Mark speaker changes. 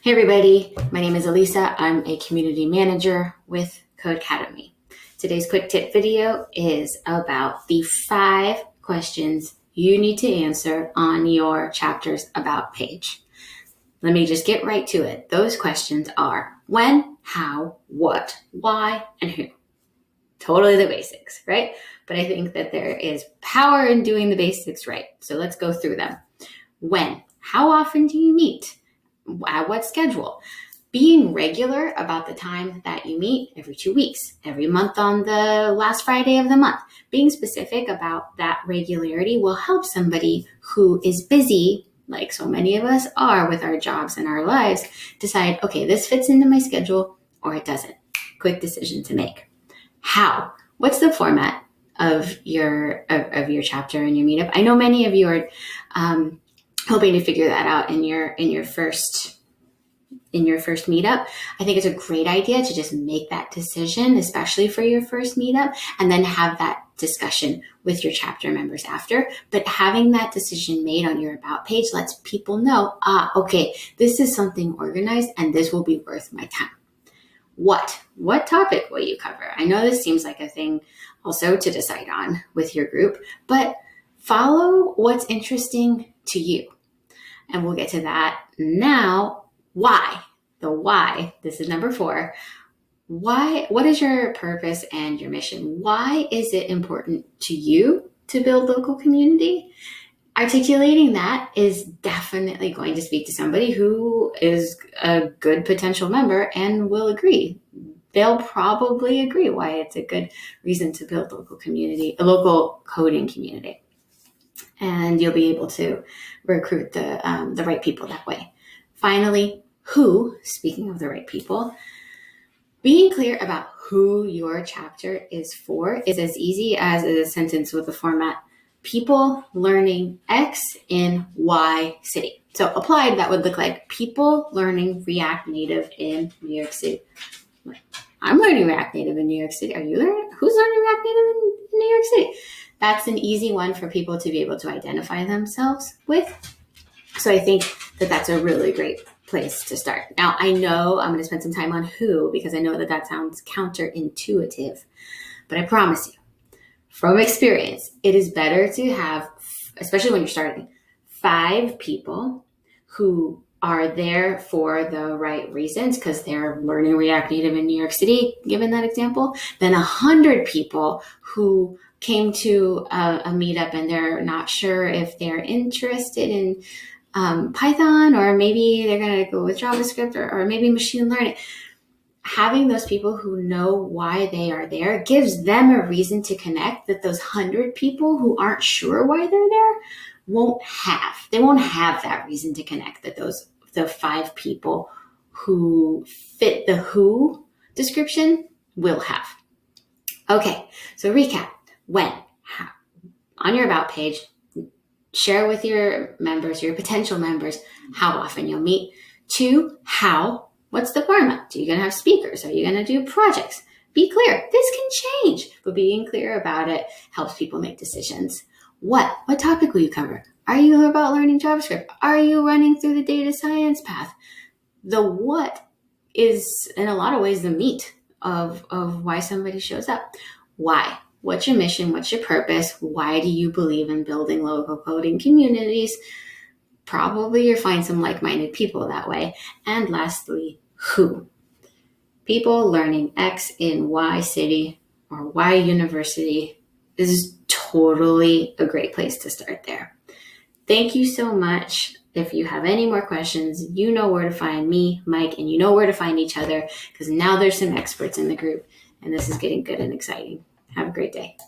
Speaker 1: Hey everybody, my name is Elisa. I'm a community manager with Codecademy. Today's quick tip video is about the 5 questions you need to answer on your Chapters About page. Let me just get right to it. Those questions are when, how, what, why, and who. Totally the basics, right? But I think that there is power in doing the basics right. So let's go through them. When? How often do you meet? At what schedule? Being regular about the time that you meet every 2 weeks, every month on the last Friday of the month. Being specific about that regularity will help somebody who is busy, like so many of us are with our jobs and our lives, decide, okay, this fits into my schedule or it doesn't. Quick decision to make. How? What's the format of your chapter and your meetup? I know many of you are hoping to figure that out in your first meetup. I think it's a great idea to just make that decision, especially for your first meetup, and then have that discussion with your chapter members after. But having that decision made on your About page lets people know, okay, this is something organized and this will be worth my time. What topic will you cover? I know this seems like a thing also to decide on with your group, but follow what's interesting to you. And we'll get to that now. Why? The why. This is number 4. Why? What is your purpose and your mission? Why is it important to you to build local community? Articulating that is definitely going to speak to somebody who is a good potential member and will agree. They'll probably agree why it's a good reason to build local community, a local coding community. And you'll be able to recruit the right people that way. Finally, who, speaking of the right people, being clear about who your chapter is for is as easy as a sentence with the format, people learning X in Y city. So applied, that would look like people learning React Native in New York City. I'm learning React Native in New York City. Are you learning? Who's learning React Native in New York City? That's an easy one for people to be able to identify themselves with. So I think that that's a really great place to start. Now, I know I'm going to spend some time on who, because I know that sounds counterintuitive, but I promise you, from experience, it is better to have, especially when you're starting, 5 people who are there for the right reasons because they're learning React Native in New York City, given that example, than 100 people who came to a meetup and they're not sure if they're interested in Python, or maybe they're going to go with JavaScript or maybe machine learning. Having those people who know why they are there gives them a reason to connect that those 100 people who aren't sure why they're there won't have. They won't have that reason to connect that the 5 people who fit the who description will have. Okay, so recap. When, how, on your About page, share with your members, your potential members, how often you'll meet. 2, how, what's the format? Are you going to have speakers? Are you going to do projects? Be clear. This can change, but being clear about it helps people make decisions. What topic will you cover? Are you about learning JavaScript? Are you running through the data science path? The what is, in a lot of ways, the meat of why somebody shows up. Why? What's your mission? What's your purpose? Why do you believe in building local coding communities? Probably you'll find some like-minded people that way. And lastly, who? People learning X in Y city or Y university is totally a great place to start there. Thank you so much. If you have any more questions, you know where to find me, Mike, and you know where to find each other, because now there's some experts in the group and this is getting good and exciting. Have a great day.